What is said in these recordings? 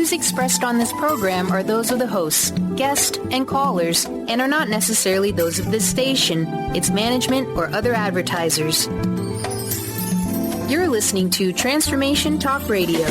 views expressed on this program are those of the host, guest, and callers, and are not necessarily those of this station, its management, or other advertisers. You're listening to Transformation Talk Radio.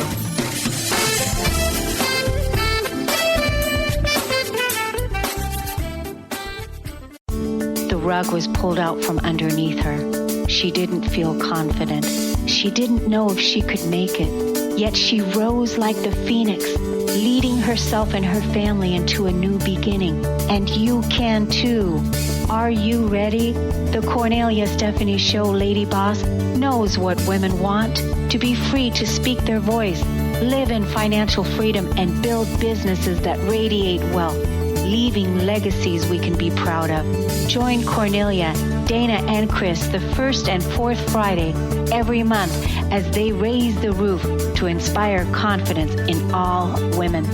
The rug was pulled out from underneath her. She didn't feel confident. She didn't know if she could make it. Yet she rose like the phoenix, leading herself and her family into a new beginning. And you can too. Are you ready? The Cornelia Stephanie Show Lady Boss knows what women want: to be free to speak their voice, live in financial freedom, and build businesses that radiate wealth, leaving legacies we can be proud of. Join Cornelia, Dana, and Chris the first and fourth Friday every month as they raise the roof to inspire confidence in all women.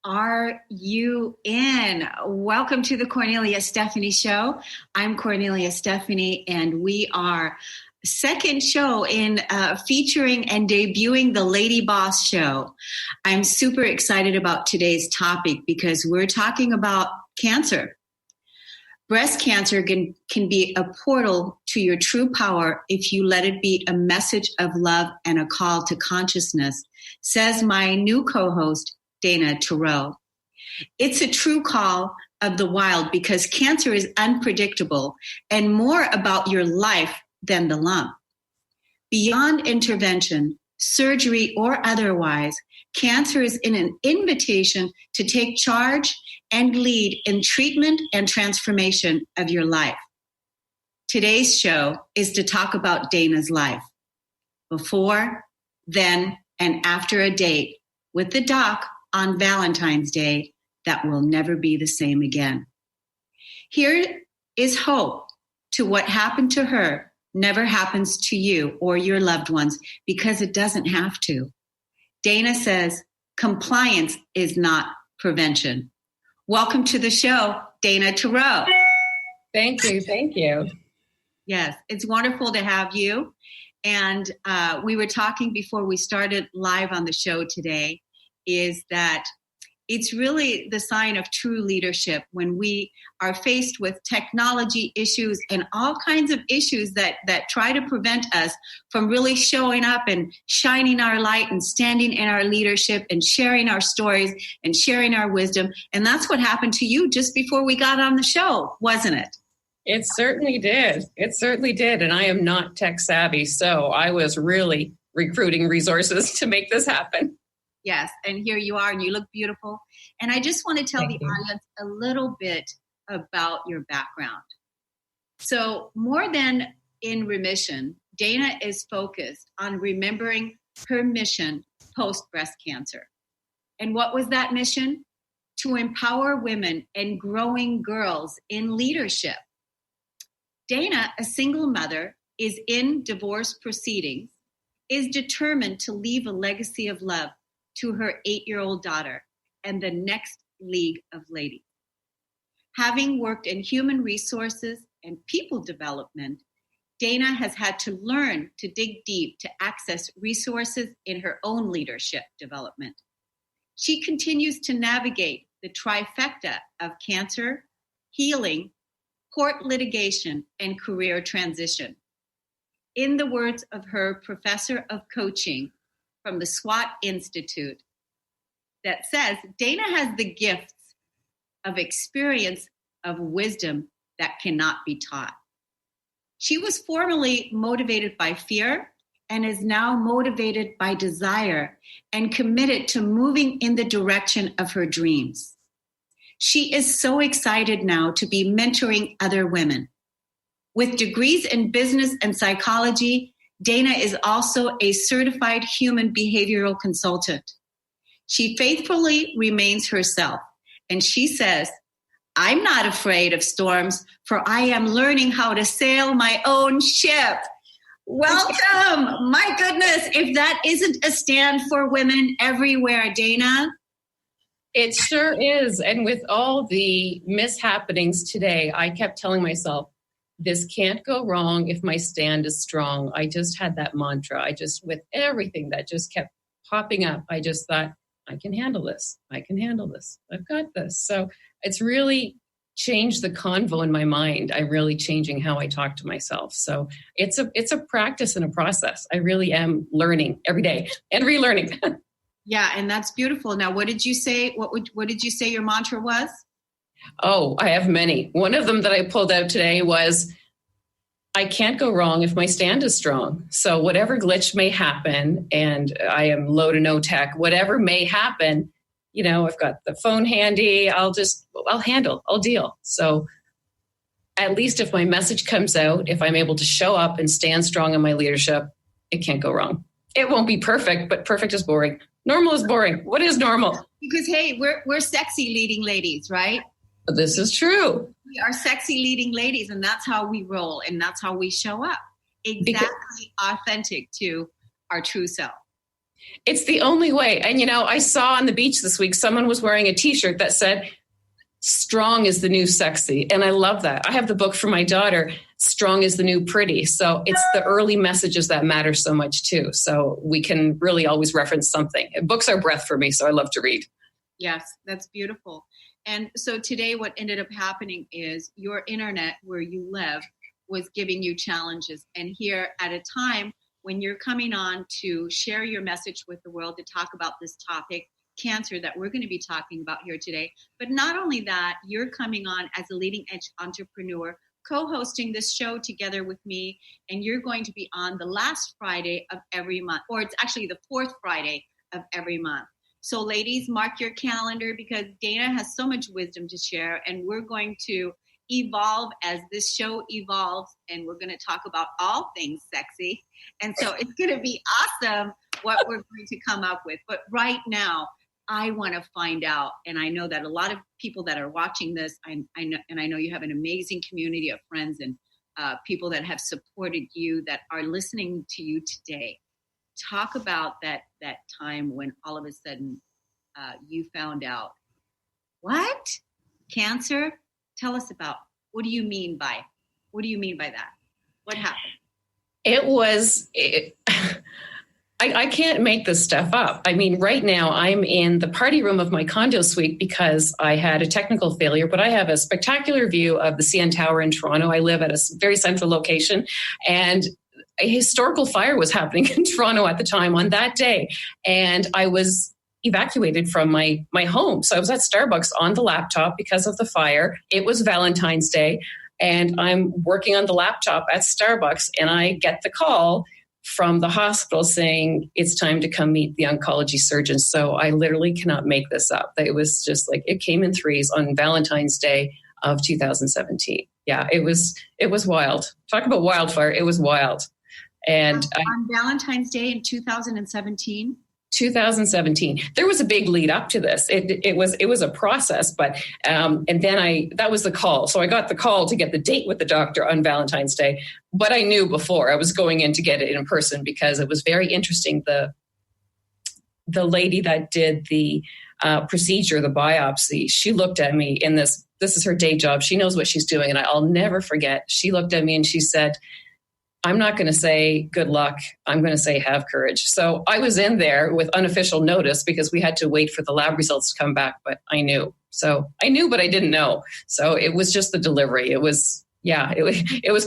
Are you in? Welcome to the Cornelia Stephanie Show. I'm Cornelia Stephanie, and we are second show in featuring and debuting the Lady Boss Show. I'm super excited about today's topic because we're talking about cancer. Breast cancer can be a portal to your true power if you let it be a message of love and a call to consciousness, says my new co-host, Dana Theriault. It's a true call of the wild because cancer is unpredictable and more about your life than the lump. Beyond intervention, surgery, or otherwise, cancer is an invitation to take charge and lead in treatment and transformation of your life. Today's show is to talk about Dana's life, before, then, and after a date with the doc on Valentine's Day that will never be the same again. Here is hope to what happened to her never happens to you or your loved ones, because it doesn't have to. Dana says compliance is not prevention. Welcome to the show, Dana Theriault. Thank you. Thank you. Yes, it's wonderful to have you. And we were talking before we started live on the show today, is that it's really the sign of true leadership when we are faced with technology issues and all kinds of issues that try to prevent us from really showing up and shining our light and standing in our leadership and sharing our stories and sharing our wisdom. And that's what happened to you just before we got on the show, wasn't it? It certainly did. It certainly did. And I am not tech savvy, so I was really recruiting resources to make this happen. Yes, and here you are, and you look beautiful. And I just want to tell the audience a little bit about your background. So more than in remission, Dana is focused on remembering her mission post-breast cancer. And what was that mission? To empower women and growing girls in leadership. Dana, a single mother, is in divorce proceedings, is determined to leave a legacy of love to her 8-year-old daughter and the next league of ladies. Having worked in human resources and people development, Dana has had to learn to dig deep to access resources in her own leadership development. She continues to navigate the trifecta of cancer, healing, court litigation, and career transition. In the words of her professor of coaching from the SWAT Institute, that says Dana has the gifts of experience, of wisdom that cannot be taught. She was formerly motivated by fear and is now motivated by desire and committed to moving in the direction of her dreams. She is so excited now to be mentoring other women. With degrees in business and psychology, Dana is also a certified human behavioral consultant. She faithfully remains herself, and she says, "I'm not afraid of storms, for I am learning how to sail my own ship." Welcome! My goodness, if that isn't a stand for women everywhere, Dana. It sure is. And with all the mishappenings today, I kept telling myself, this can't go wrong if my stand is strong. I just had that mantra. With everything that just kept popping up, I just thought, I can handle this. I can handle this. I've got this. So it's really changed the convo in my mind. I'm really changing how I talk to myself. So it's a practice and a process. I really am learning every day and relearning. Yeah, and that's beautiful. Now, what did you say? What did you say your mantra was? Oh, I have many. One of them that I pulled out today was, I can't go wrong if my stand is strong. So whatever glitch may happen, and I am low to no tech, whatever may happen, I've got the phone handy. I'll handle, I'll deal. So at least if my message comes out, if I'm able to show up and stand strong in my leadership, it can't go wrong. It won't be perfect, but perfect is boring. Normal is boring. What is normal? Because, hey, we're sexy leading ladies, right? This is true. We are sexy leading ladies, and that's how we roll, and that's how we show up. Exactly authentic to our true self. It's the only way. And, I saw on the beach this week, someone was wearing a T-shirt that said, strong is the new sexy. And I love that. I have the book for my daughter, Strong is the New Pretty. So it's the early messages that matter so much too. So we can really always reference something. Books are breath for me, so I love to read. Yes, that's beautiful. And so today what ended up happening is your internet where you live was giving you challenges. And here at a time when you're coming on to share your message with the world, to talk about this topic, cancer, that we're going to be talking about here today. But not only that, you're coming on as a leading edge entrepreneur, co-hosting this show together with me, and you're going to be on the last Friday of every month, or it's actually the fourth Friday of every month. So ladies, mark your calendar, because Dana has so much wisdom to share, and we're going to evolve as this show evolves, and we're going to talk about all things sexy. And so it's going to be awesome what we're going to come up with. But right now, I want to find out, and I know that a lot of people that are watching this, I know you have an amazing community of friends and people that have supported you, that are listening to you today. Talk about that time when all of a sudden you found out, what? Cancer? Tell us about, what do you mean by that? What happened? I can't make this stuff up. I mean, right now I'm in the party room of my condo suite because I had a technical failure, but I have a spectacular view of the CN Tower in Toronto. I live at a very central location, and a historical fire was happening in Toronto at the time on that day. And I was evacuated from my home. So I was at Starbucks on the laptop because of the fire. It was Valentine's Day, and I'm working on the laptop at Starbucks, and I get the call from the hospital saying it's time to come meet the oncology surgeon. So I literally cannot make this up. It was just like, it came in threes on Valentine's Day of 2017. Yeah, it was wild. Talk about wildfire. It was wild. And on Valentine's Day in 2017? 2017. There was a big lead up to this. It was a process, but and then that was the call. So I got the call to get the date with the doctor on Valentine's Day, but I knew before I was going in to get it in person, because it was very interesting. The lady that did the procedure, the biopsy, she looked at me in this is her day job. She knows what she's doing, and I'll never forget. She looked at me and she said, I'm not going to say good luck. I'm going to say have courage. So I was in there with unofficial notice because we had to wait for the lab results to come back, but I knew. So I knew, but I didn't know. So it was just the delivery. It was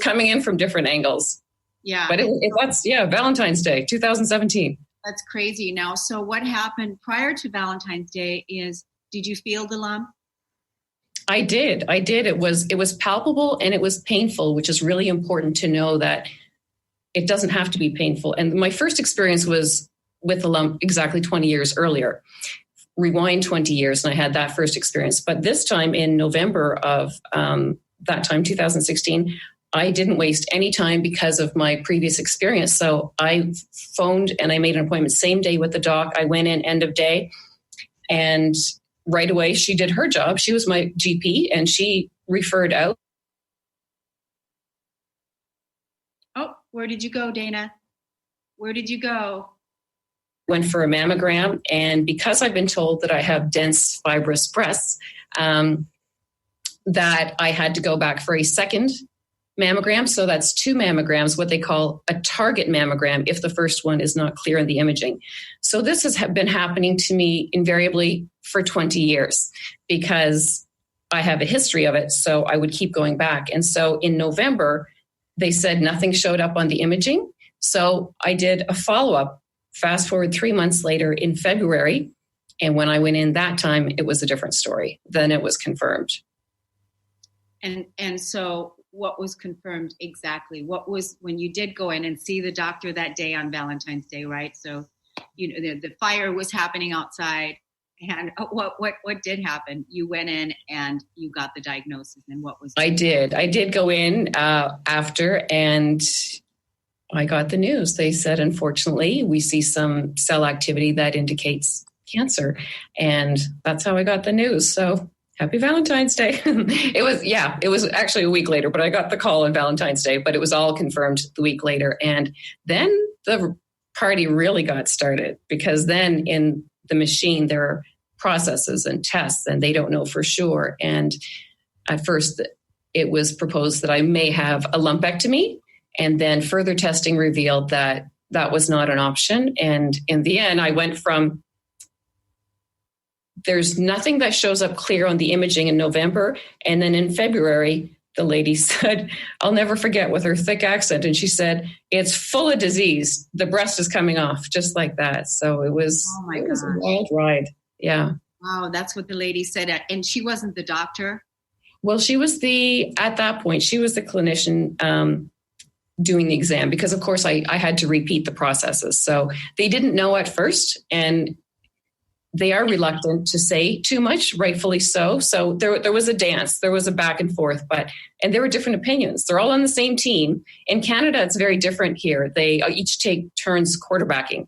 coming in from different angles. Yeah. But that's Valentine's Day, 2017. That's crazy. Now, so what happened prior to Valentine's Day is, did you feel the lump? I did. It was palpable and it was painful, which is really important to know that it doesn't have to be painful. And my first experience was with the lump exactly 20 years earlier. Rewind 20 years, and I had that first experience. But this time in November of that time, 2016, I didn't waste any time because of my previous experience. So I phoned and I made an appointment same day with the doc. I went in end of day, and right away she did her job. She was my GP, and she referred out. Oh, where did you go, Dana? Where did you go? Went for a mammogram, and because I've been told that I have dense fibrous breasts, that I had to go back for a second mammogram. So that's 2 mammograms, what they call a target mammogram, if the first one is not clear in the imaging. So this has been happening to me invariably for 20 years because I have a history of it. So I would keep going back. And so in November, they said nothing showed up on the imaging. So I did a follow-up, fast forward 3 months later in February. And when I went in that time, it was a different story. Then it was confirmed. And so what was confirmed exactly? What was, when you did go in and see the doctor that day on Valentine's Day, right? So, the fire was happening outside, and what did happen? You went in and you got the diagnosis, and what was? I did go in after, and I got the news. They said, unfortunately, we see some cell activity that indicates cancer, and that's how I got the news. So. Happy Valentine's Day. It was actually a week later, but I got the call on Valentine's Day, but it was all confirmed the week later. And then the party really got started, because then in the machine, there are processes and tests, and they don't know for sure. And at first it was proposed that I may have a lumpectomy, and then further testing revealed that that was not an option. And in the end, I went from there's nothing that shows up clear on the imaging in November. And then in February, the lady said, I'll never forget, with her thick accent. And she said, it's full of disease. The breast is coming off, just like that. So it was, it was a wild ride. Yeah. Wow. That's what the lady said. And she wasn't the doctor? Well, she was at that point, she was the clinician doing the exam, because of course I had to repeat the processes. So they didn't know at first, and they are reluctant to say too much, rightfully so. So there was a dance, there was a back and forth, and there were different opinions. They're all on the same team. In Canada, it's very different here. They each take turns quarterbacking.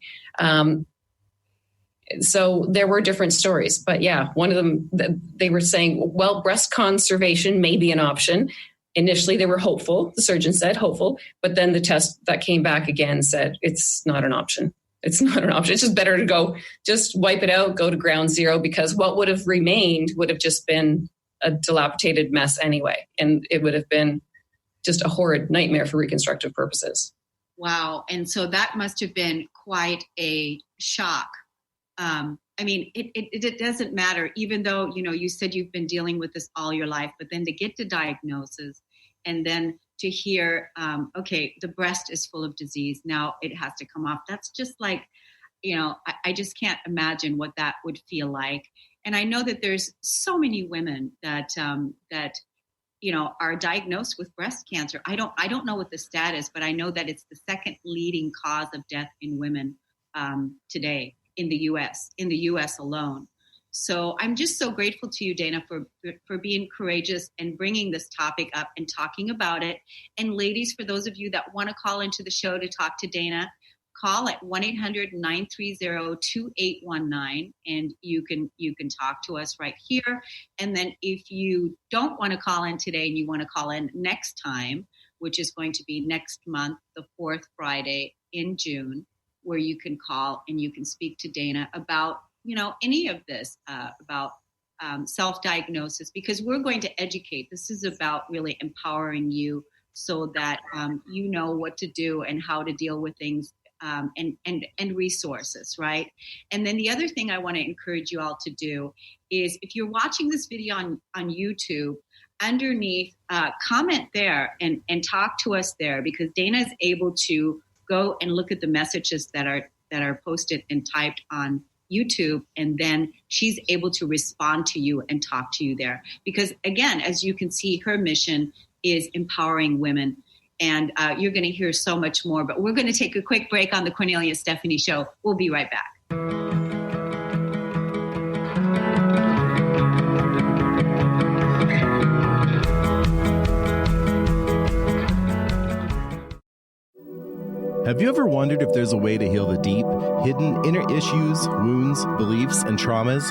So there were different stories. But yeah, one of them, they were saying, well, breast conservation may be an option. Initially, they were hopeful. The surgeon said hopeful. But then the test that came back again said it's not an option. It's not an option. It's just better to just wipe it out, go to ground zero, because what would have remained would have just been a dilapidated mess anyway. And it would have been just a horrid nightmare for reconstructive purposes. Wow. And so that must have been quite a shock. I mean, it doesn't matter, even though, you said you've been dealing with this all your life, but then to get to diagnosis and then to hear, okay, the breast is full of disease. Now it has to come off. That's just like, I just can't imagine what that would feel like. And I know that there's so many women that are diagnosed with breast cancer. I don't know what the stat is, but I know that it's the second leading cause of death in women today in the U.S. alone. So I'm just so grateful to you, Dana, for being courageous and bringing this topic up and talking about it. And ladies, for those of you that want to call into the show to talk to Dana, call at 1-800-930-2819, and you can talk to us right here. And then if you don't want to call in today and you want to call in next time, which is going to be next month, the 4th Friday in June, where you can call and you can speak to Dana about any of this, about self-diagnosis, because we're going to educate. This is about really empowering you so that you know what to do and how to deal with things, and resources, right? And then the other thing I want to encourage you all to do is, if you're watching this video on YouTube, underneath, comment there and talk to us there, because Dana is able to go and look at the messages that are posted and typed on YouTube, and then she's able to respond to you and talk to you there. Because again, as you can see, her mission is empowering women, and you're going to hear so much more. But we're going to take a quick break on the Cornelia Stephanie Show. We'll be right back. Have you ever wondered if there's a way to heal the deep, hidden inner issues, wounds, beliefs, and traumas?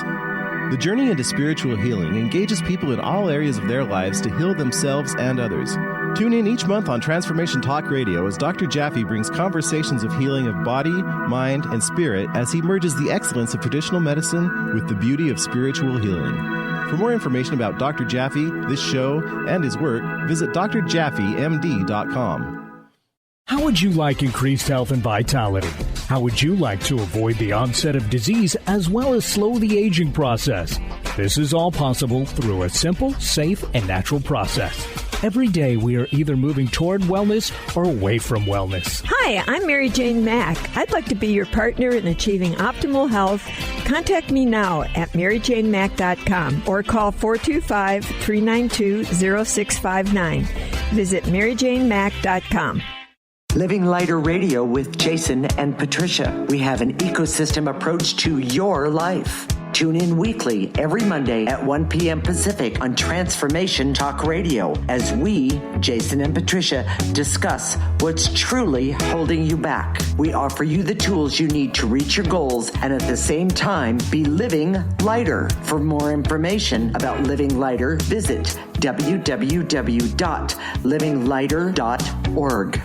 The journey into spiritual healing engages people in all areas of their lives to heal themselves and others. Tune in each month on Transformation Talk Radio as Dr. Jaffe brings conversations of healing of body, mind, and spirit as he merges the excellence of traditional medicine with the beauty of spiritual healing. For more information about Dr. Jaffe, this show, and his work, visit drjaffemd.com. How would you like increased health and vitality? How would you like to avoid the onset of disease as well as slow the aging process? This is all possible through a simple, safe, and natural process. Every day we are either moving toward wellness or away from wellness. Hi, I'm Mary Jane Mack. I'd like to be your partner in achieving optimal health. Contact me now at maryjanemack.com or call 425-392-0659. Visit maryjanemack.com. Living Lighter Radio with Jason and Patricia. We have an ecosystem approach to your life. Tune in weekly every Monday at 1 p.m. Pacific on Transformation Talk Radio as we, Jason and Patricia, discuss what's truly holding you back. We offer you the tools you need to reach your goals and at the same time be living lighter. For more information about Living Lighter, visit www.livinglighter.org.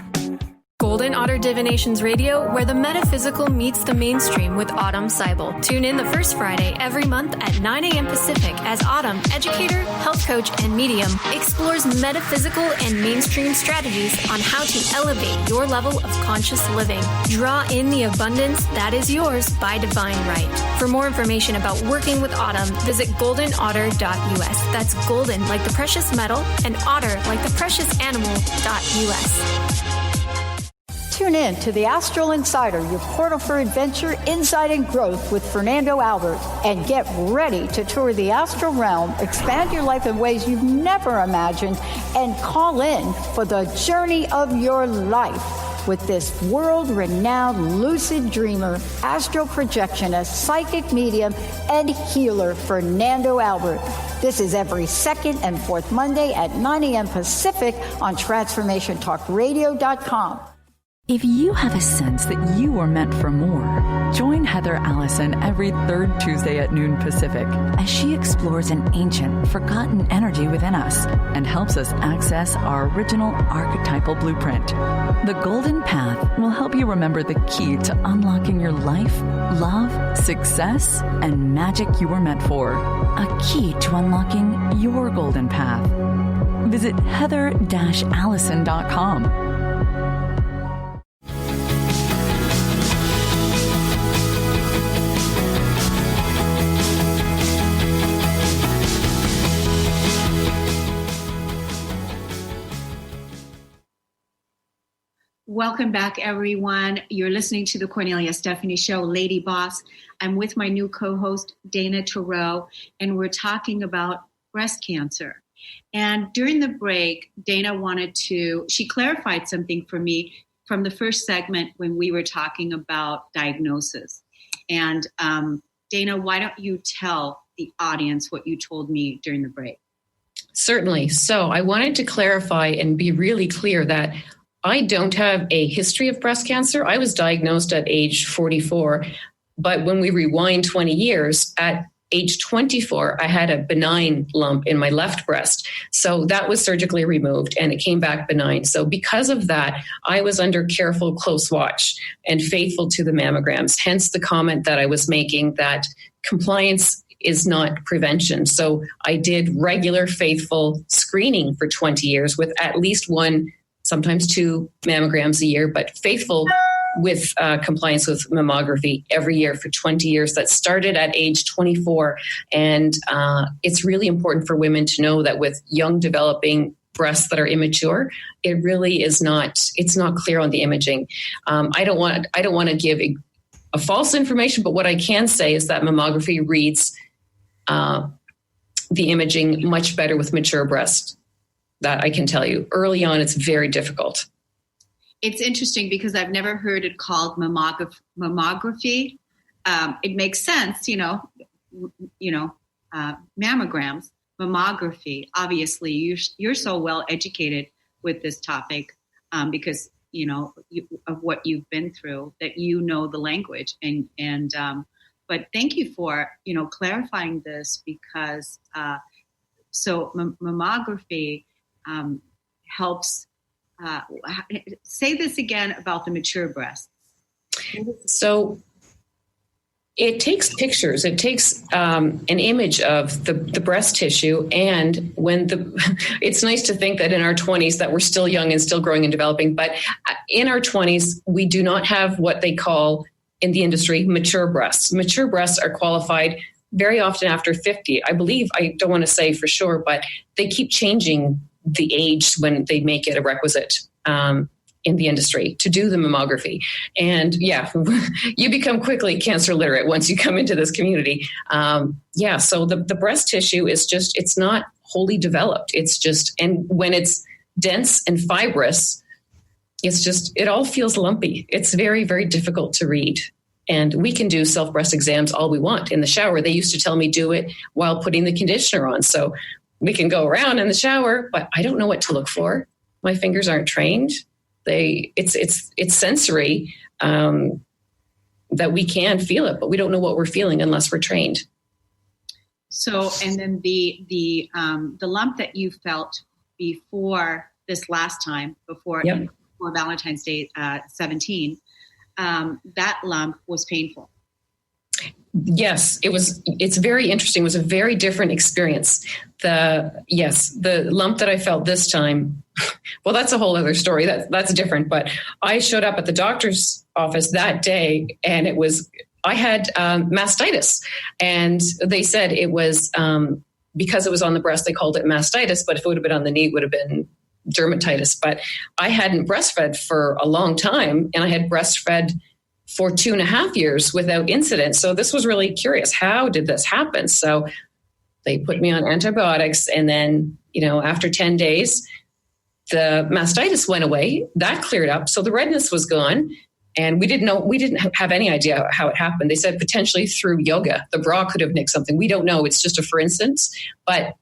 Golden Otter Divinations Radio, where the metaphysical meets the mainstream with Autumn Seibel. Tune in the first Friday every month at 9 a.m. Pacific as Autumn, educator, health coach, and medium, explores metaphysical and mainstream strategies on how to elevate your level of conscious living. Draw in the abundance that is yours by divine right. For more information about working with Autumn, visit goldenotter.us. That's golden like the precious metal and otter like the precious animal.us. Tune in to the Astral Insider, your portal for adventure, insight, and growth with Fernando Albert. And get ready to tour the astral realm, expand your life in ways you've never imagined, and call in for the journey of your life with this world-renowned lucid dreamer, astral projectionist, psychic medium, and healer, Fernando Albert. This is every second and fourth Monday at 9 a.m. Pacific on TransformationTalkRadio.com. If you have a sense that you are meant for more, join Heather Allison every third Tuesday at noon Pacific as she explores an ancient, forgotten energy within us and helps us access our original archetypal blueprint. The Golden Path will help you remember the key to unlocking your life, love, success, and magic you were meant for. A key to unlocking your golden path. Visit heather-allison.com. Welcome back, everyone. You're listening to the Cornelia Stephanie Show, Lady Boss. I'm with my new co-host, Dana Theriault, and we're talking about breast cancer. And during the break, Dana she clarified something for me from the first segment when we were talking about diagnosis. And Dana, why don't you tell the audience what you told me during the break? Certainly. So I wanted to clarify and be really clear that I don't have a history of breast cancer. I was diagnosed at age 44, but when we rewind 20 years, at age 24, I had a benign lump in my left breast. So that was surgically removed and it came back benign. So because of that, I was under careful, close watch and faithful to the mammograms. Hence the comment that I was making that compliance is not prevention. So I did regular, faithful screening for 20 years with at least one, sometimes 2 mammograms a year, but faithful with compliance with mammography every year for 20 years. That started at age 24. And it's really important for women to know that with young developing breasts that are immature, it really is it's not clear on the imaging. I don't want to give a false information, but what I can say is that mammography reads the imaging much better with mature breasts. That I can tell you. Early on, it's very difficult. It's interesting because I've never heard it called mammography. It makes sense, mammograms, mammography. Obviously, you're so well educated with this topic because of what you've been through that you know the language and. But thank you for clarifying this because mammography. Helps. Say this again about the mature breasts. So It takes pictures. It takes an image of the breast tissue. And it's nice to think that in our 20s that we're still young and still growing and developing. But in our 20s, we do not have what they call in the industry mature breasts. Mature breasts are qualified very often after 50. I believe, I don't want to say for sure, but they keep changing the age when they make it a requisite in the industry to do the mammography. And you become quickly cancer literate once you come into this community. So the breast tissue is just, it's not wholly developed. It's just, and when it's dense and fibrous, it's just, it all feels lumpy. It's very, very difficult to read. And we can do self-breast exams all we want in the shower. They used to tell me do it while putting the conditioner on. So we can go around in the shower, but I don't know what to look for. My fingers aren't trained. It's sensory that we can feel it, but we don't know what we're feeling unless we're trained. So, and then the lump that you felt before this last time, before Valentine's Day 17, that lump was painful. Yes, it was. It's very interesting. It was a very different experience. The lump that I felt this time, well, that's a whole other story. That's different. But I showed up at the doctor's office that day, and I had mastitis, and they said it was because it was on the breast. They called it mastitis, but if it would have been on the knee, it would have been dermatitis. But I hadn't breastfed for a long time, and I had breastfed for 2.5 years without incident. So this was really curious. How did this happen? So they put me on antibiotics. And then, after 10 days, the mastitis went away. That cleared up. So the redness was gone. And we didn't have any idea how it happened. They said potentially through yoga. The bra could have nicked something. We don't know. It's just a for instance. But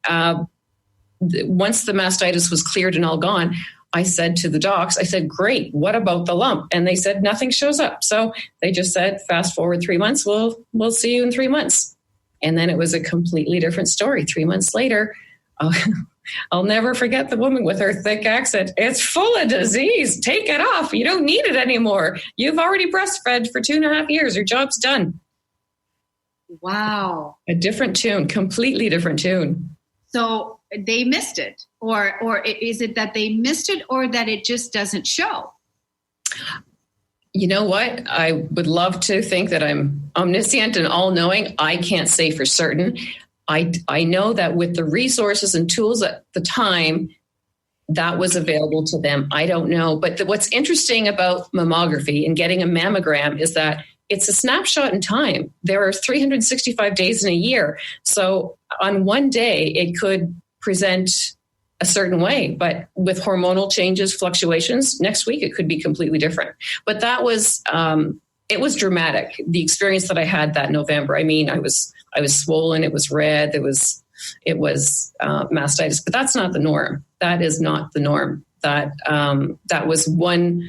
once the mastitis was cleared and all gone, I said to the docs, I said, great, what about the lump? And they said, nothing shows up. So they just said, fast forward 3 months, we'll see you in 3 months. And then it was a completely different story. 3 months later, I'll never forget the woman with her thick accent. It's full of disease. Take it off. You don't need it anymore. You've already breastfed for 2.5 years. Your job's done. Wow. A different tune, completely different tune. So they missed it, or is it that they missed it, or that it just doesn't show? You know what? I would love to think that I'm omniscient and all-knowing. I can't say for certain. I know that with the resources and tools at the time, that was available to them. I don't know. But what's interesting about mammography and getting a mammogram is that it's a snapshot in time. There are 365 days in a year. So on one day, it could present a certain way, but with hormonal changes, fluctuations, next week, it could be completely different. But that was, it was dramatic. The experience that I had that November, I mean, I was swollen. It was red. It was mastitis, but that's not the norm. That is not the norm. That was one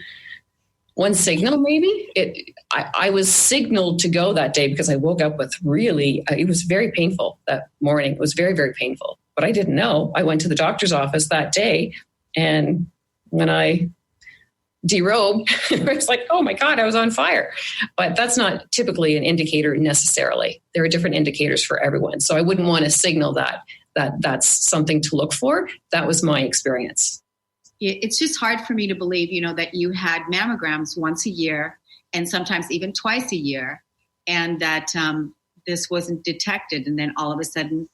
signal, maybe. I was signaled to go that day because I woke up with it was very painful that morning. It was very, very painful, but I didn't know. I went to the doctor's office that day, and when I derobed, it's like, oh my God, I was on fire. But that's not typically an indicator necessarily. There are different indicators for everyone. So I wouldn't want to signal that that's something to look for. That was my experience. It's just hard for me to believe, that you had mammograms once a year and sometimes even twice a year, and that this wasn't detected. And then all of a sudden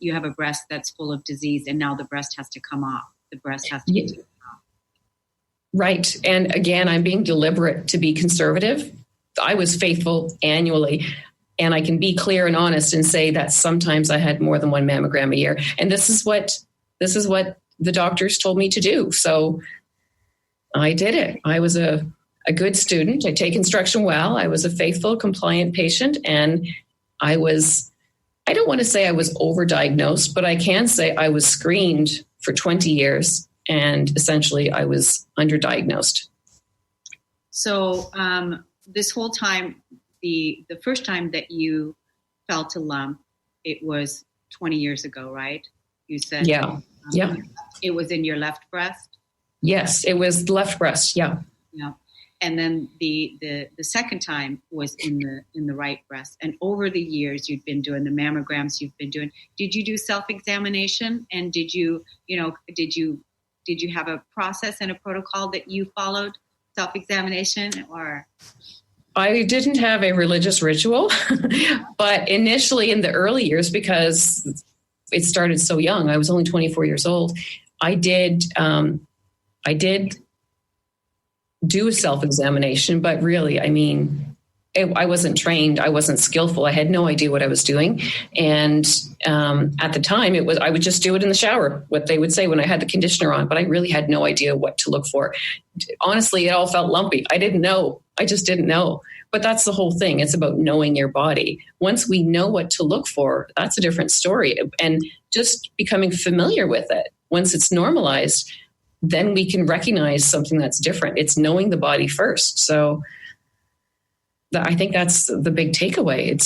you have a breast that's full of disease, and now the breast has to come off. The breast has to be taken off. Right. And again, I'm being deliberate to be conservative. I was faithful annually. And I can be clear and honest and say that sometimes I had more than one mammogram a year. And this is what the doctors told me to do. So I did it. I was a good student. I take instruction well. I was a faithful, compliant patient. And I don't want to say I was overdiagnosed, but I can say I was screened for 20 years. And essentially I was underdiagnosed. So this whole time, the first time that you felt a lump, it was 20 years ago, right? You said, yeah. It was in your left breast? Yes, it was left breast. Yeah. Yeah. And then the second time was in the right breast. And over the years, you've been doing the mammograms. Did you do self-examination? And did you have a process and a protocol that you followed, self-examination, or? I didn't have a religious ritual, but initially in the early years, because it started so young, I was only 24 years old. I did do a self-examination, but really, I mean, I wasn't trained. I wasn't skillful. I had no idea what I was doing. And at the time I would just do it in the shower, what they would say when I had the conditioner on, but I really had no idea what to look for. Honestly, it all felt lumpy. I didn't know. I just didn't know. But that's the whole thing. It's about knowing your body. Once we know what to look for, that's a different story. And just becoming familiar with it. Once it's normalized, then we can recognize something that's different. It's knowing the body first. So I think that's the big takeaway.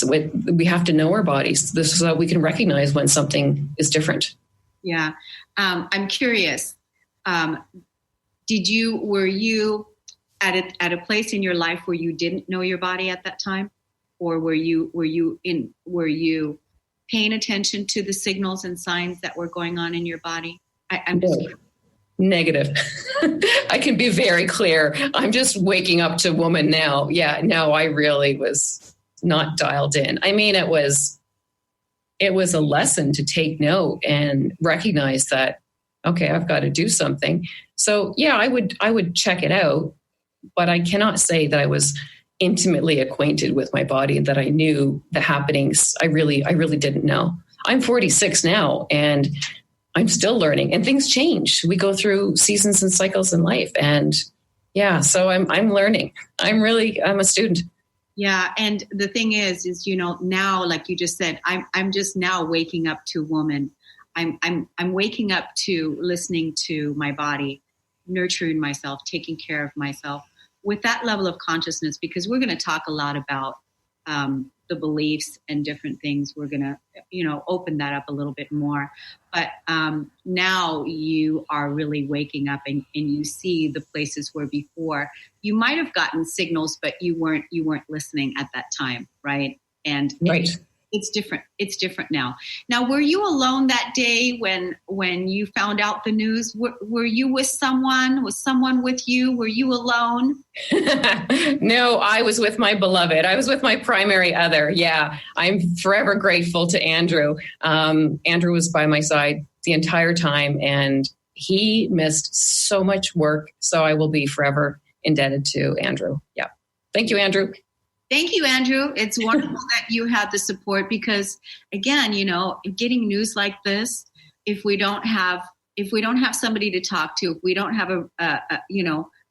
We have to know our bodies. This is how we can recognize when something is different. Yeah. I'm curious. Were you at a place in your life where you didn't know your body at that time? Or were you paying attention to the signals and signs that were going on in your body? I'm just curious. Negative. I can be very clear. I'm just waking up to woman now. Yeah, no, I really was not dialed in. I mean, it was a lesson to take note and recognize that, okay, I've got to do something. So yeah, I would check it out, but I cannot say that I was intimately acquainted with my body and that I knew the happenings. I really didn't know. I'm 46 now, and I'm still learning, and things change. We go through seasons and cycles in life, and yeah, so I'm learning. I'm a student. Yeah, and the thing is now, like you just said, I'm just now waking up to woman. I'm waking up to listening to my body, nurturing myself, taking care of myself with that level of consciousness. Because we're going to talk a lot about the beliefs and different things. We're going to, open that up a little bit more. But now you are really waking up and you see the places where before you might have gotten signals, but you weren't listening at that time. Right. And right. It's different. It's different now. Now, were you alone that day when you found out the news? Were you with someone? Was someone with you? Were you alone? No, I was with my beloved. I was with my primary other. Yeah, I'm forever grateful to Andrew. Andrew was by my side the entire time, and he missed so much work. So I will be forever indebted to Andrew. Yeah. Thank you, Andrew. Thank you, Andrew. It's wonderful that you had the support because, again, getting news like this, if we don't have somebody to talk to, if we don't have a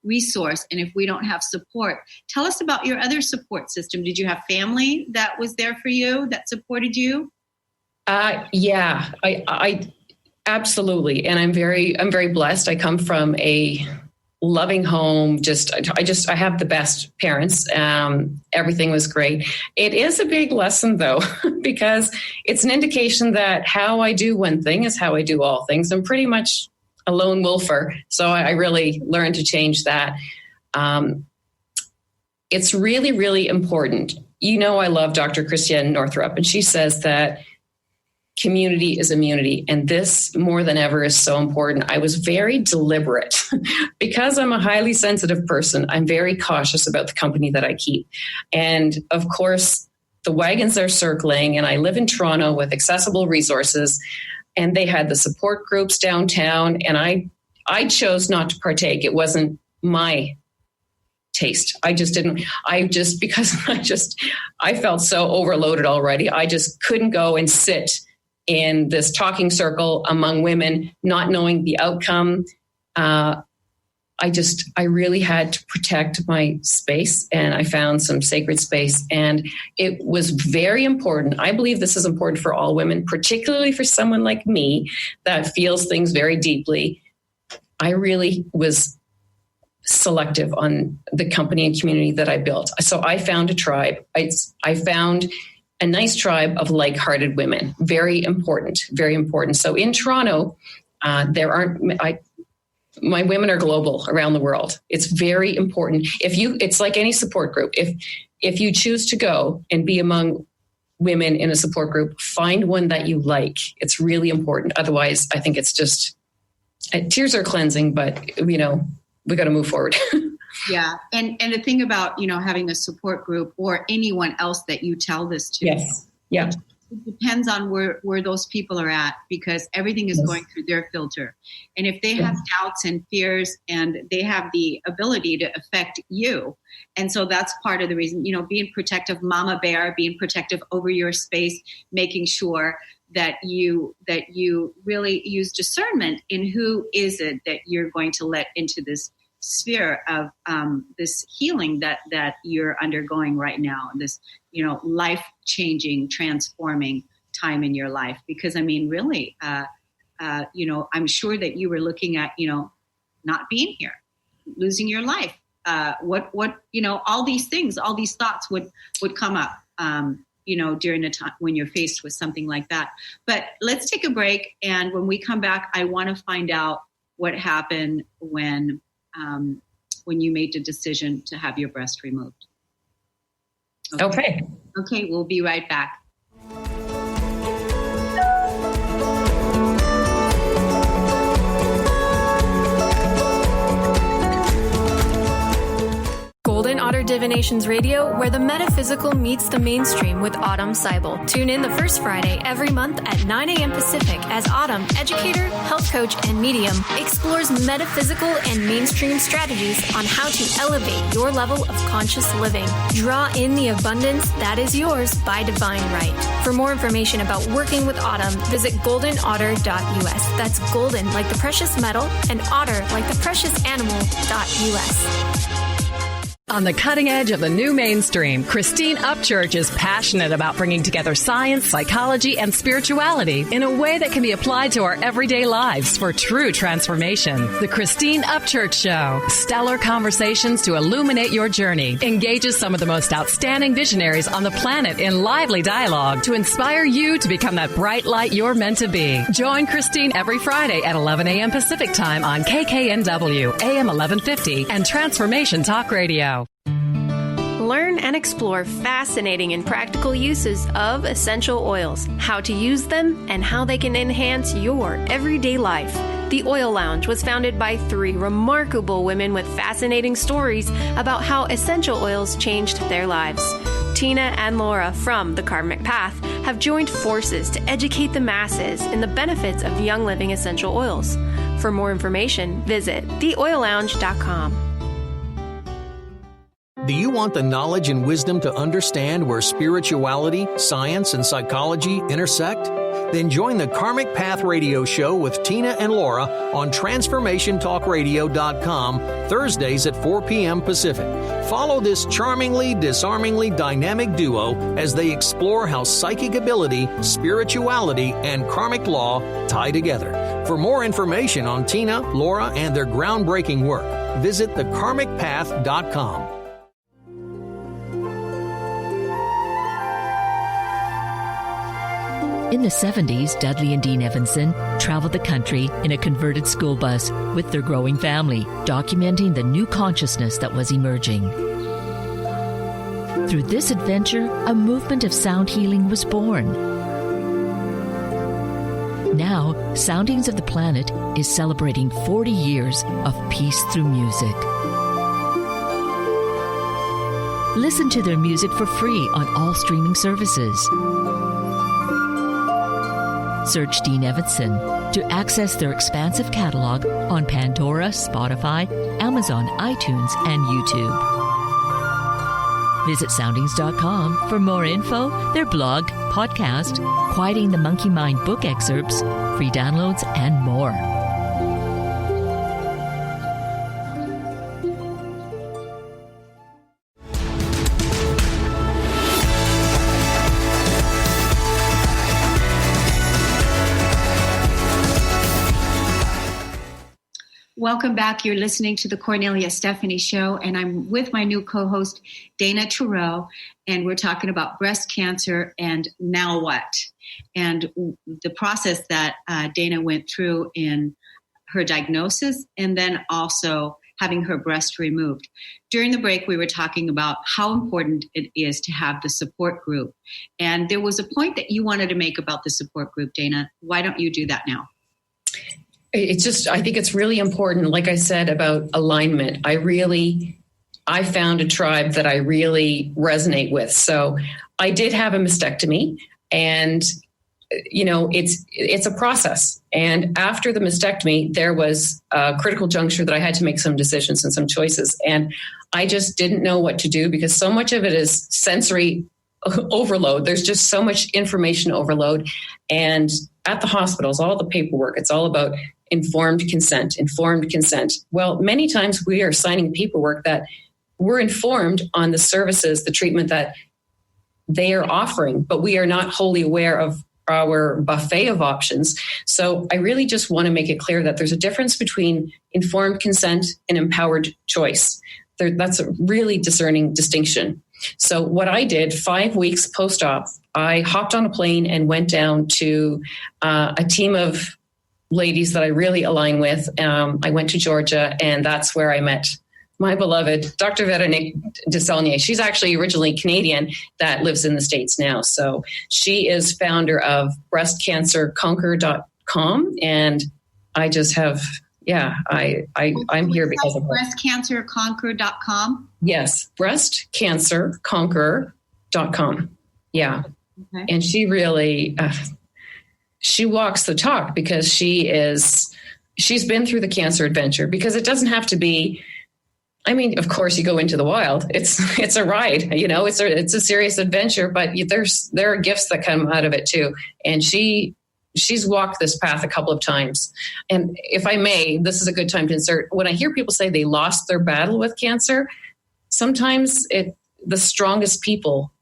resource, and if we don't have support, tell us about your other support system. Did you have family that was there for you, that supported you? Yeah, I absolutely, and I'm very blessed. I come from a loving home. I have the best parents. Everything was great. It is a big lesson though, because it's an indication that how I do one thing is how I do all things. I'm pretty much a lone wolfer. So I really learned to change that. It's really, really important. I love Dr. Christiane Northrup, and she says that community is immunity. And this more than ever is so important. I was very deliberate because I'm a highly sensitive person. I'm very cautious about the company that I keep. And of course, the wagons are circling, and I live in Toronto with accessible resources, and they had the support groups downtown, and I chose not to partake. It wasn't my taste. I felt so overloaded already. I just couldn't go and sit in this talking circle among women, not knowing the outcome. I really had to protect my space, and I found some sacred space, and it was very important. I believe this is important for all women, particularly for someone like me that feels things very deeply. I really was selective on the company and community that I built. So I found a tribe. I found a nice tribe of like-hearted women. Very important, very important. So in Toronto, My women are global around the world. It's very important. It's like any support group. If you choose to go and be among women in a support group, find one that you like. It's really important. Otherwise, I think it's just, tears are cleansing, but we got to move forward. Yeah. And the thing about, having a support group or anyone else that you tell this to. Yes. Yeah. It depends on where those people are at, because everything is going through their filter. And if they have doubts and fears, and they have the ability to affect you. And so that's part of the reason, being protective, mama bear, being protective over your space, making sure that you really use discernment in who is it that you're going to let into this sphere of this healing that you're undergoing right now, this life-changing, transforming time in your life. Because really, I'm sure that you were looking at not being here, losing your life, what all these things, all these thoughts would come up during a time when you're faced with something like that. But let's take a break, and when we come back, I want to find out what happened when you made the decision to have your breast removed. Okay, we'll be right back. Golden Otter Divinations Radio, where the metaphysical meets the mainstream with Autumn Seibel. Tune in the first Friday every month at 9 a.m. Pacific as Autumn, educator, health coach, and medium, explores metaphysical and mainstream strategies on how to elevate your level of conscious living. Draw in the abundance that is yours by divine right. For more information about working with Autumn, visit goldenotter.us. That's golden like the precious metal and otter like the precious animal.us. On the cutting edge of the new mainstream, Christine Upchurch is passionate about bringing together science, psychology, and spirituality in a way that can be applied to our everyday lives for true transformation. The Christine Upchurch Show, stellar conversations to illuminate your journey, engages some of the most outstanding visionaries on the planet in lively dialogue to inspire you to become that bright light you're meant to be. Join Christine every Friday at 11 a.m. Pacific Time on KKNW, AM 1150, and Transformation Talk Radio. Learn and explore fascinating and practical uses of essential oils, how to use them, and how they can enhance your everyday life. The Oil Lounge was founded by 3 remarkable women with fascinating stories about how essential oils changed their lives. Tina and Laura from The Karmic Path have joined forces to educate the masses in the benefits of Young Living essential oils. For more information, visit theoillounge.com. Do you want the knowledge and wisdom to understand where spirituality, science, and psychology intersect? Then join the Karmic Path Radio Show with Tina and Laura on TransformationTalkRadio.com Thursdays at 4 p.m. Pacific. Follow this charmingly, disarmingly dynamic duo as they explore how psychic ability, spirituality, and karmic law tie together. For more information on Tina, Laura, and their groundbreaking work, visit thekarmicpath.com. In the 70s, Dudley and Dean Evanson traveled the country in a converted school bus with their growing family, documenting the new consciousness that was emerging. Through this adventure, a movement of sound healing was born. Now, Soundings of the Planet is celebrating 40 years of peace through music. Listen to their music for free on all streaming services. Search Dean Evanson to access their expansive catalog on Pandora, Spotify, Amazon, iTunes, and YouTube. Visit soundings.com for more info, their blog, podcast, Quieting the Monkey Mind book excerpts, free downloads, and more. Welcome back. You're listening to the Cornelia Stephanie Show, and I'm with my new co-host, Dana Theriault, and we're talking about breast cancer and now what, and the process that Dana went through in her diagnosis and then also having her breast removed. During the break, we were talking about how important it is to have the support group. And there was a point that you wanted to make about the support group, Dana. Why don't you do that now? I think it's really important, like I said, about alignment. I found a tribe that I really resonate with. So I did have a mastectomy, and it's a process. And after the mastectomy, there was a critical juncture that I had to make some decisions and some choices. And I just didn't know what to do because so much of it is sensory overload. There's just so much information overload. And at the hospitals, all the paperwork, it's all about informed consent. Well, many times we are signing paperwork that we're informed on the services, the treatment that they are offering, but we are not wholly aware of our buffet of options. So I really just want to make it clear that there's a difference between informed consent and empowered choice. That's a really discerning distinction. So what I did 5 weeks post-op, I hopped on a plane and went down to a team of ladies that I really align with. I went to Georgia, and that's where I met my beloved Dr. Veronique Desaulniers. She's actually originally Canadian that lives in the States now. So she is founder of breastcancerconquer.com. And I just have, I'm here because of her. Breastcancerconquer.com? Yes, breastcancerconquer.com. Yeah. Okay. And she really, she walks the talk because she's been through the cancer adventure, because it doesn't have to be, of course you go into the wild. It's a ride, it's a serious adventure, but there are gifts that come out of it too. And she's walked this path a couple of times. And if I may, this is a good time to insert. When I hear people say they lost their battle with cancer, sometimes the strongest people,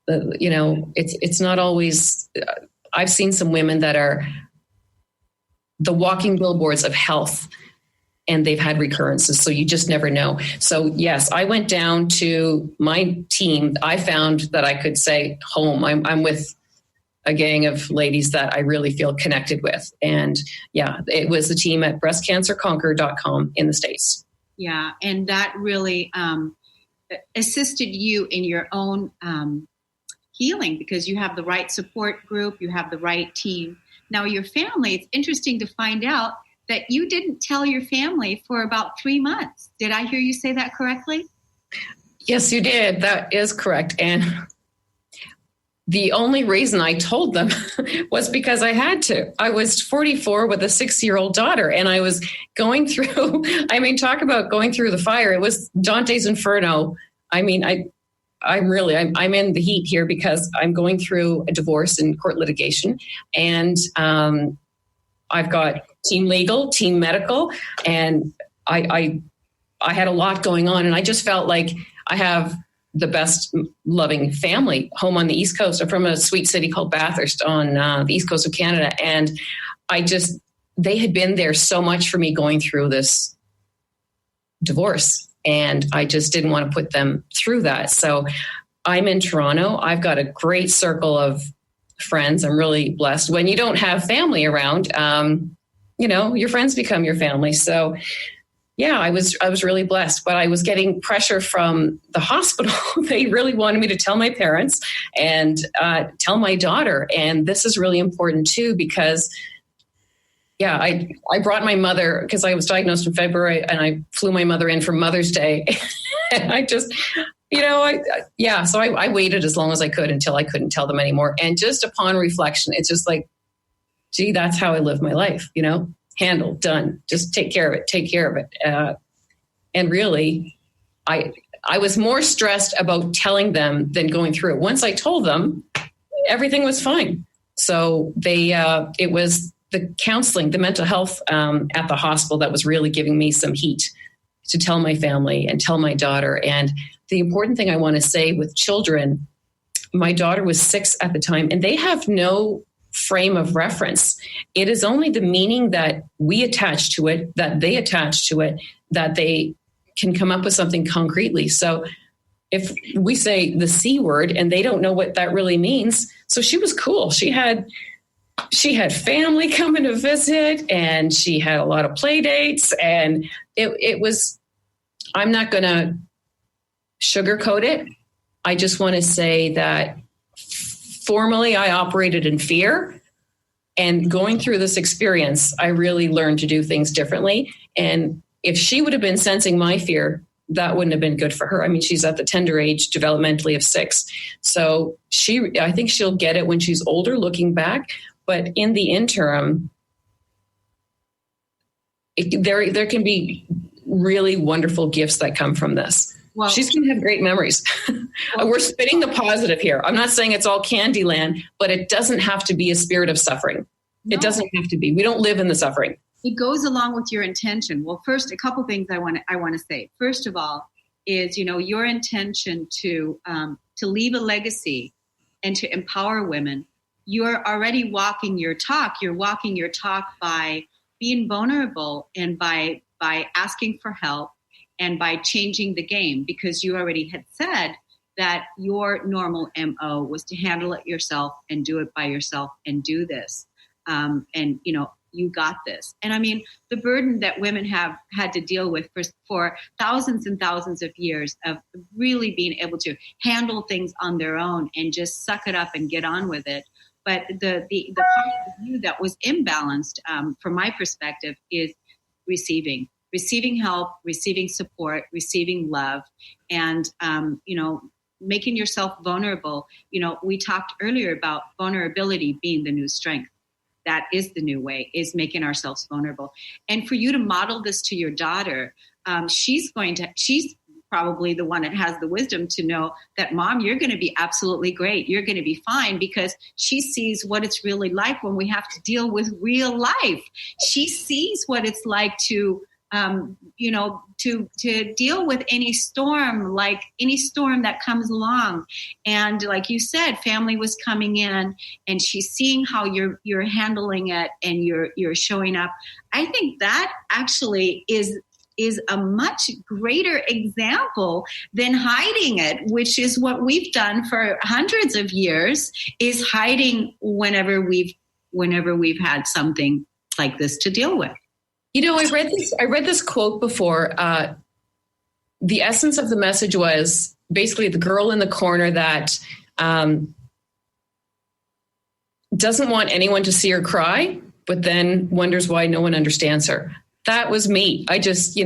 it's not always, I've seen some women that are the walking billboards of health, and they've had recurrences. So you just never know. So yes, I went down to my team. I found that I could say home. I'm with a gang of ladies that I really feel connected with. And it was the team at breastcancerconquer.com in the States. Yeah. And that really assisted you in your own healing, because you have the right support group, you have the right team. Now your family, it's interesting to find out that you didn't tell your family for about 3 months. Did I hear you say that correctly? Yes, you did. That is correct. And the only reason I told them was because I had to. I was 44 with a 6-year-old daughter, and I was going through, talk about going through the fire. It was Dante's Inferno. I'm in the heat here because I'm going through a divorce and court litigation. And I've got team legal, team medical, and I had a lot going on, and I just felt like I have the best loving family home on the East Coast. I'm from a sweet city called Bathurst on the East Coast of Canada, and they had been there so much for me going through this divorce, and I just didn't want to put them through that. So I'm in Toronto. I've got a great circle of friends. I'm really blessed. When you don't have family around, your friends become your family. So I was really blessed, but I was getting pressure from the hospital. They really wanted me to tell my parents and tell my daughter. And this is really important too, because I brought my mother, because I was diagnosed in February, and I flew my mother in for Mother's Day. And I just, so I waited as long as I could until I couldn't tell them anymore. And just upon reflection, it's just like, gee, that's how I live my life, handle, done, just take care of it. And really, I was more stressed about telling them than going through it. Once I told them, everything was fine. So it was the counseling, the mental health at the hospital that was really giving me some heat to tell my family and tell my daughter. And the important thing I want to say with children, my daughter was 6 at the time, and they have no frame of reference. It is only the meaning that we attach to it, that they attach to it, that they can come up with something concretely. So if we say the C word and they don't know what that really means, so she was cool. She had she had family coming to visit, and she had a lot of play dates, and it was, I'm not going to sugarcoat it. I just want to say that formerly I operated in fear, and going through this experience, I really learned to do things differently. And if she would have been sensing my fear, that wouldn't have been good for her. I mean, she's at the tender age developmentally of 6. So I think she'll get it when she's older looking back. But in the interim, there can be really wonderful gifts that come from this. Well, she's going to have great memories. We're spinning the positive here. I'm not saying it's all Candyland, but it doesn't have to be a spirit of suffering. No. It doesn't have to be. We don't live in the suffering. It goes along with your intention. Well, first, a couple things I want to say. First of all, is your intention to leave a legacy and to empower women. You're already walking your talk. You're walking your talk by being vulnerable and by asking for help and by changing the game, because you already had said that your normal MO was to handle it yourself and do it by yourself and do this. You got this. And I mean, the burden that women have had to deal with for thousands and thousands of years of really being able to handle things on their own and just suck it up and get on with it. But the part of you that was imbalanced, from my perspective, is receiving help, receiving support, receiving love, and, making yourself vulnerable. We talked earlier about vulnerability being the new strength. That is the new way, is making ourselves vulnerable. And for you to model this to your daughter, she's probably the one that has the wisdom to know that, Mom, you're going to be absolutely great. You're going to be fine, because she sees what it's really like when we have to deal with real life. She sees what it's like to deal with any storm that comes along. And like you said, family was coming in, and she's seeing how you're handling it and you're showing up. I think that actually is a much greater example than hiding it, which is what we've done for hundreds of years, is hiding whenever we've had something like this to deal with. I read this quote before. The essence of the message was basically the girl in the corner that doesn't want anyone to see her cry, but then wonders why no one understands her. That was me. I just,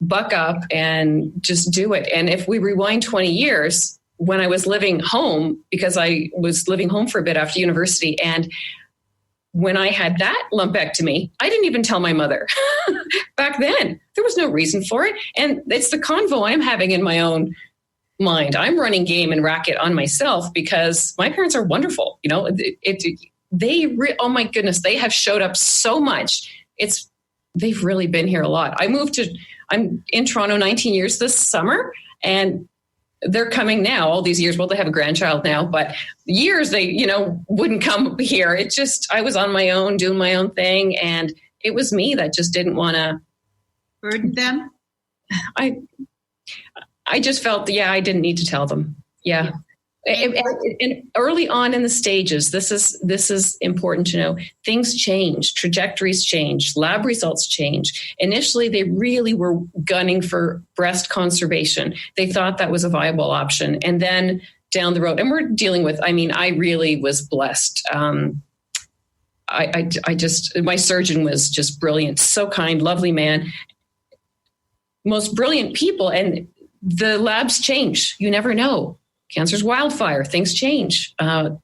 buck up and just do it. And if we rewind 20 years, when I was living home, because I was living home for a bit after university, and when I had that lumpectomy, I didn't even tell my mother. Back then, there was no reason for it. And it's the convo I'm having in my own mind. I'm running game and racket on myself because my parents are wonderful. Oh my goodness, they have showed up so much. They've really been here a lot. I'm in Toronto 19 years this summer, and they're coming now all these years. Well, they have a grandchild now, but years they, wouldn't come here. It's just, I was on my own, doing my own thing. And it was me that just didn't want to burden them. I just felt, I didn't need to tell them. Yeah. And early on in the stages, this is important to know. Things change, trajectories change, lab results change. Initially, they really were gunning for breast conservation. They thought that was a viable option. And then down the road, and we're dealing with, I really was blessed. My surgeon was just brilliant, so kind, lovely man, most brilliant people. And the labs change. You never know. Cancer's wildfire. Things change.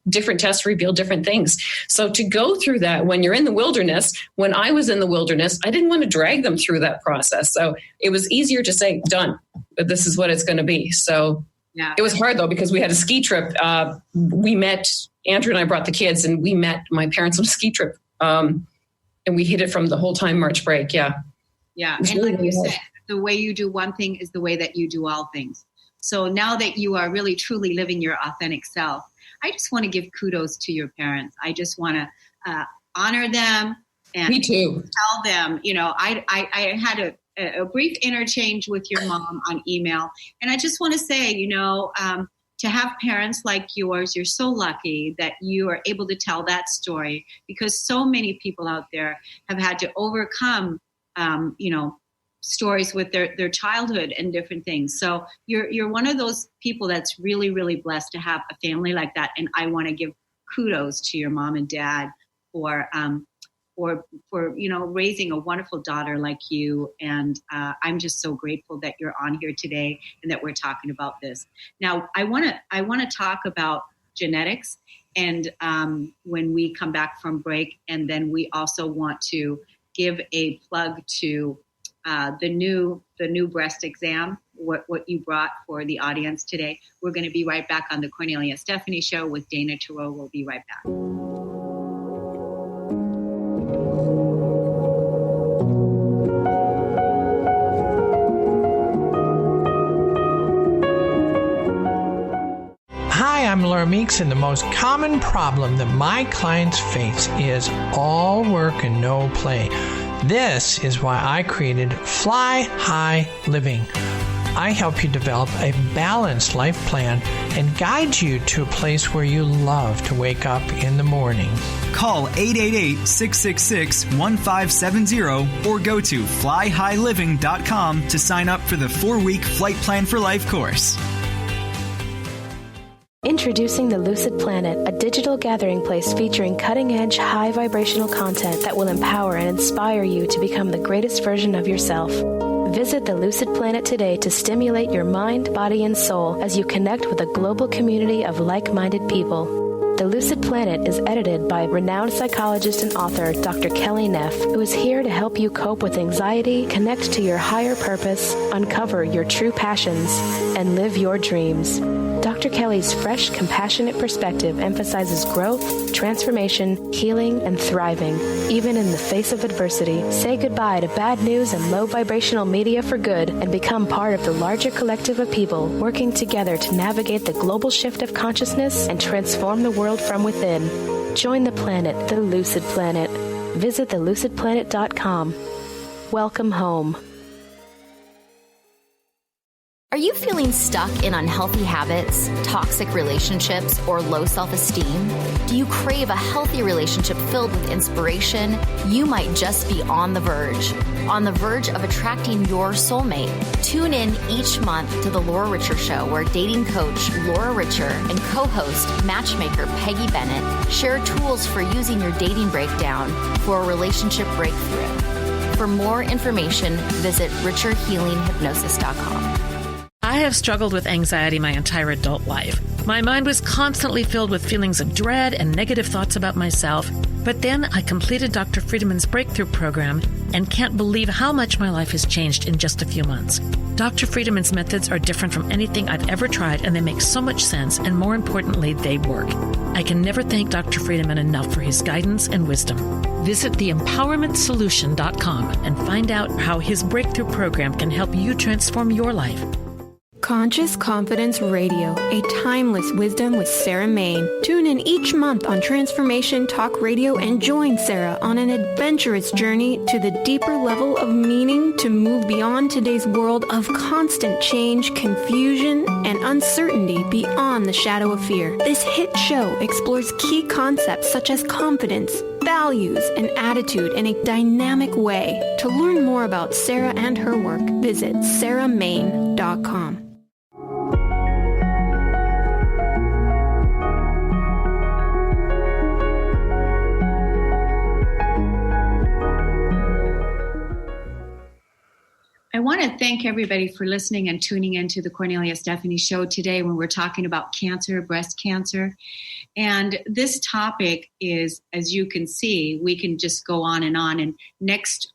Different tests reveal different things. So to go through that when you're in the wilderness, when I was in the wilderness, I didn't want to drag them through that process. So it was easier to say, done, but this is what it's going to be. So it was hard though, because we had a ski trip. We met, Andrew and I brought the kids, and we met my parents on a ski trip. And we hit it from the whole time March break. Yeah. Yeah. And like you said, the way you do one thing is the way that you do all things. So now that you are really truly living your authentic self, I just want to give kudos to your parents. I just want to honor them and Me too. Tell them, I had a brief interchange with your mom on email. And I just want to say, to have parents like yours, you're so lucky that you are able to tell that story, because so many people out there have had to overcome, stories with their childhood and different things. So you're one of those people that's really, really blessed to have a family like that. And I want to give kudos to your mom and dad for raising a wonderful daughter like you. And I'm just so grateful that you're on here today and that we're talking about this. Now, I want to talk about genetics and when we come back from break, and then we also want to give a plug to the new breast exam, what you brought for the audience today. We're going to be right back on the Cornelia Stephanie Show with Dana Theriault. We'll be right back. Hi, I'm Laura Meeks, and the most common problem that my clients face is all work and no play. This is why I created Fly High Living. I help you develop a balanced life plan and guide you to a place where you love to wake up in the morning. Call 888-666-1570 or go to flyhighliving.com to sign up for the 4-week Flight Plan for Life course. Introducing the Lucid Planet, a digital gathering place featuring cutting-edge, high-vibrational content that will empower and inspire you to become the greatest version of yourself. Visit the Lucid Planet today to stimulate your mind, body, and soul as you connect with a global community of like-minded people. The Lucid Planet is edited by renowned psychologist and author Dr. Kelly Neff, who is here to help you cope with anxiety, connect to your higher purpose, uncover your true passions, and live your dreams. Dr. Kelly's fresh, compassionate perspective emphasizes growth, transformation, healing, and thriving, even in the face of adversity. Say goodbye to bad news and low vibrational media for good and become part of the larger collective of people working together to navigate the global shift of consciousness and transform the world from within. Join the planet, the Lucid Planet. Visit thelucidplanet.com. Welcome home. Are you feeling stuck in unhealthy habits, toxic relationships, or low self-esteem? Do you crave a healthy relationship filled with inspiration? You might just be on the verge of attracting your soulmate. Tune in each month to The Laura Richer Show, where dating coach Laura Richer and co-host matchmaker Peggy Bennett share tools for using your dating breakdown for a relationship breakthrough. For more information, visit richerhealinghypnosis.com. I have struggled with anxiety my entire adult life. My mind was constantly filled with feelings of dread and negative thoughts about myself. But then I completed Dr. Friedman's breakthrough program and can't believe how much my life has changed in just a few months. Dr. Friedman's methods are different from anything I've ever tried, and they make so much sense, and more importantly, they work. I can never thank Dr. Friedman enough for his guidance and wisdom. Visit theempowermentsolution.com and find out how his breakthrough program can help you transform your life. Conscious Confidence Radio, a timeless wisdom with Sarah Main. Tune in each month on Transformation Talk Radio and join Sarah on an adventurous journey to the deeper level of meaning to move beyond today's world of constant change, confusion, and uncertainty beyond the shadow of fear. This hit show explores key concepts such as confidence, values, and attitude in a dynamic way. To learn more about Sarah and her work, visit sarahmain.com. I want to thank everybody for listening and tuning into the Cornelia Stephanie Show today when we're talking about cancer, breast cancer. And this topic is, as you can see, we can just go on. And next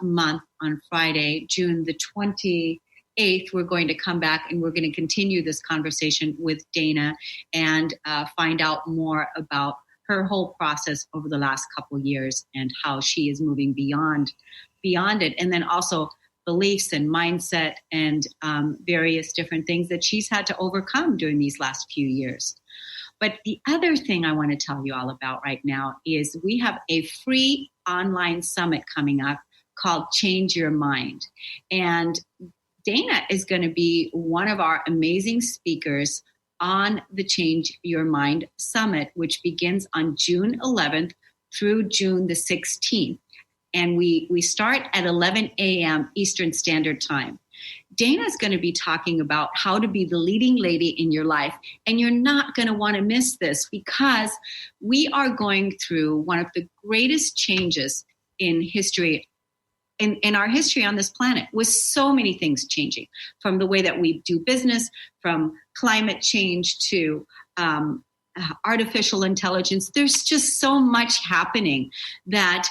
month on Friday, June the 28th, we're going to come back and we're going to continue this conversation with Dana and find out more about her whole process over the last couple of years and how she is moving beyond it. And then also beliefs and mindset and various different things that she's had to overcome during these last few years. But the other thing I want to tell you all about right now is we have a free online summit coming up called Change Your Mind. And Dana is going to be one of our amazing speakers on the Change Your Mind Summit, which begins on June 11th through June the 16th. And we start at 11 a.m. Eastern Standard Time. Dana's going to be talking about how to be the leading lady in your life. And you're not going to want to miss this, because we are going through one of the greatest changes in history, in our history on this planet, with so many things changing, from the way that we do business, from climate change to artificial intelligence. There's just so much happening that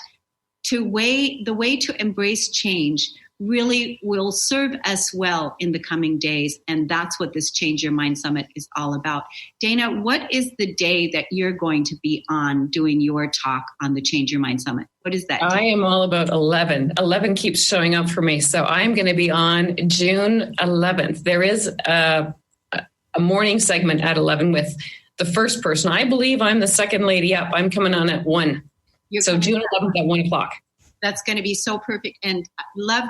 the way to embrace change really will serve us well in the coming days. And that's what this Change Your Mind Summit is all about. Dana, what is the day that you're going to be on doing your talk on the Change Your Mind Summit? What is that? I am all about 11. 11 keeps showing up for me. So I'm going to be on June 11th. There is a morning segment at 11 with the first person. I believe I'm the second lady up. I'm coming on at 1. So June 11th at 1 o'clock. That's going to be so perfect. And love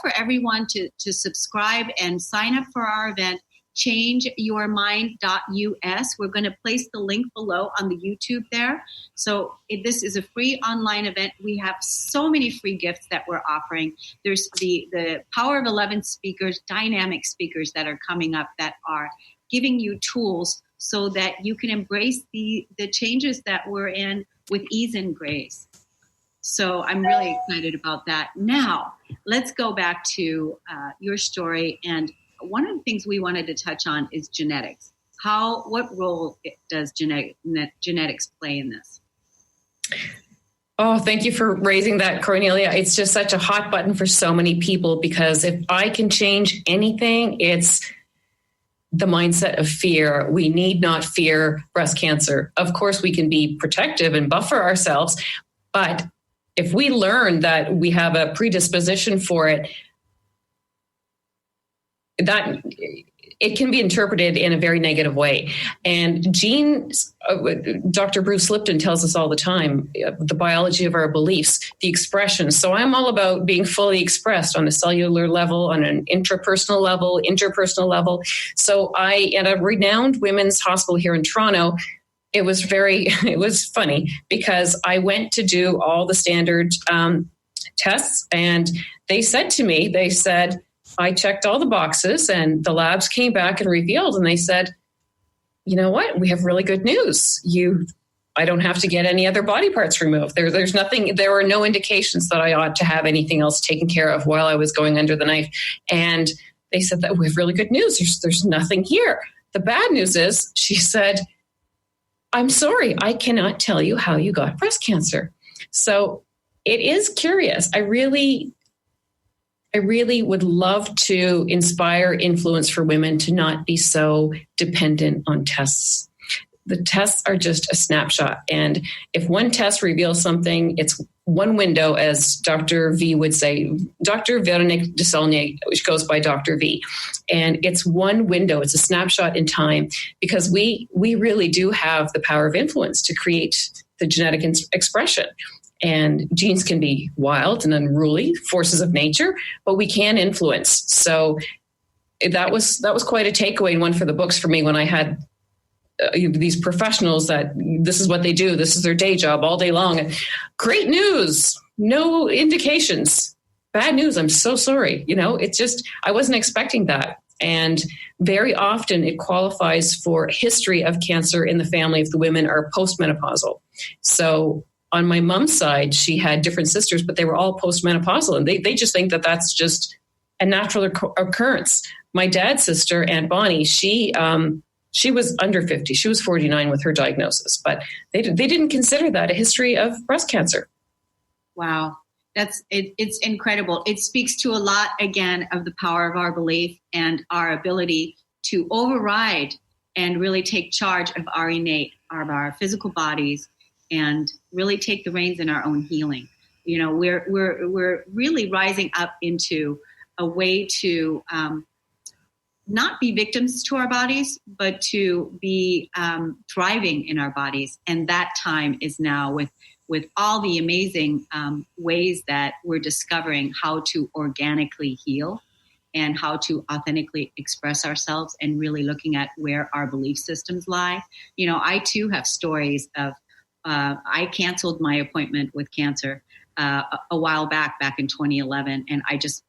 for everyone to subscribe and sign up for our event, changeyourmind.us. We're going to place the link below on the YouTube there. So this is a free online event. We have so many free gifts that we're offering. There's the Power of 11 speakers, dynamic speakers that are coming up that are giving you tools so that you can embrace the changes that we're in with ease and grace. So I'm really excited about that. Now, let's go back to your story. And one of the things we wanted to touch on is genetics. What role does genetics play in this? Oh, thank you for raising that, Cornelia. It's just such a hot button for so many people, because if I can change anything, it's the mindset of fear. We need not fear breast cancer. Of course, we can be protective and buffer ourselves, but if we learn that we have a predisposition for it, that it can be interpreted in a very negative way. And genes, Dr. Bruce Lipton tells us all the time, the biology of our beliefs, the expression. So I'm all about being fully expressed on a cellular level, on an interpersonal level. So at a renowned women's hospital here in Toronto, it was funny, because I went to do all the standard tests, and they said, I checked all the boxes, and the labs came back and revealed, and they said, you know what, we have really good news. I don't have to get any other body parts removed. There's nothing, there were no indications that I ought to have anything else taken care of while I was going under the knife. And they said that we have really good news. There's nothing here. The bad news is, she said, I'm sorry, I cannot tell you how you got breast cancer. So it is curious. I really would love to inspire influence for women to not be so dependent on tests. The tests are just a snapshot. And if one test reveals something, it's one window, as Dr. V would say, Dr. Véronique Desaulniers, which goes by Dr. V. And it's one window, it's a snapshot in time, because we really do have the power of influence to create the genetic expression. And genes can be wild and unruly forces of nature, but we can influence. So that was quite a takeaway and one for the books for me, when I had these professionals that this is what they do. This is their day job all day long. Great news. No indications. Bad news. I'm so sorry. It's just, I wasn't expecting that. And very often it qualifies for history of cancer in the family if the women are postmenopausal. So on my mom's side, she had different sisters, but they were all postmenopausal. And they just think that that's just a natural occurrence. My dad's sister, Aunt Bonnie, she was under 50. She was 49 with her diagnosis, but they didn't consider that a history of breast cancer. Wow. It's incredible. It speaks to a lot, again, of the power of our belief and our ability to override and really take charge of our physical bodies, and really take the reins in our own healing. We're really rising up into a way to not be victims to our bodies, but to be thriving in our bodies. And that time is now with all the amazing ways that we're discovering how to organically heal. and how to authentically express ourselves, and really looking at where our belief systems lie. You know, I too have stories of, I canceled my appointment with cancer a while back in 2011. And I just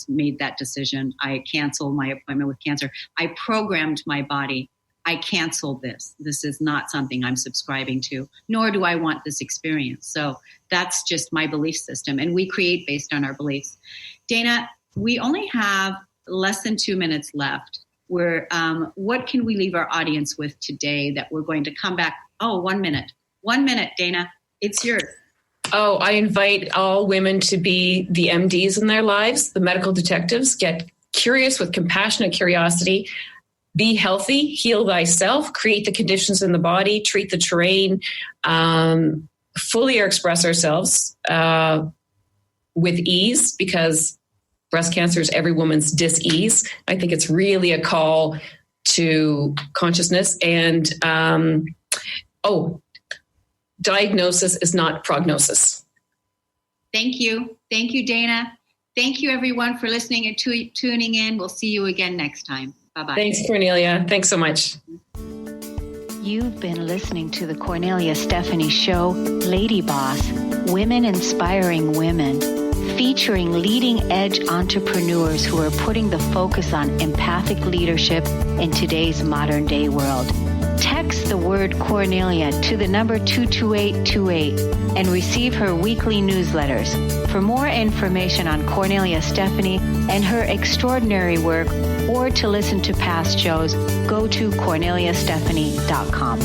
made that decision. I canceled my appointment with cancer. I programmed my body. I canceled this. This is not something I'm subscribing to, nor do I want this experience. So that's just my belief system. And we create based on our beliefs. Dana, we only have less than 2 minutes left. What can we leave our audience with today that we're going to come back? Oh, 1 minute. 1 minute, Dana. It's yours. Oh, I invite all women to be the MDs in their lives, the medical detectives. Get curious with compassionate curiosity. Be healthy, heal thyself, create the conditions in the body, treat the terrain, fully express ourselves with ease, because breast cancer is every woman's dis-ease. I think it's really a call to consciousness. And diagnosis is not prognosis. Thank you. Thank you, Dana. Thank you, everyone, for listening and tuning in. We'll see you again next time. Bye-bye. Thanks, Cornelia. Thanks so much. You've been listening to the Cornelia Stephanie Show, Lady Boss, Women Inspiring Women, featuring leading-edge entrepreneurs who are putting the focus on empathic leadership in today's modern-day world. Text the word Cornelia to the number 22828 and receive her weekly newsletters. For more information on Cornelia Stephanie and her extraordinary work, or to listen to past shows, go to corneliastephanie.com.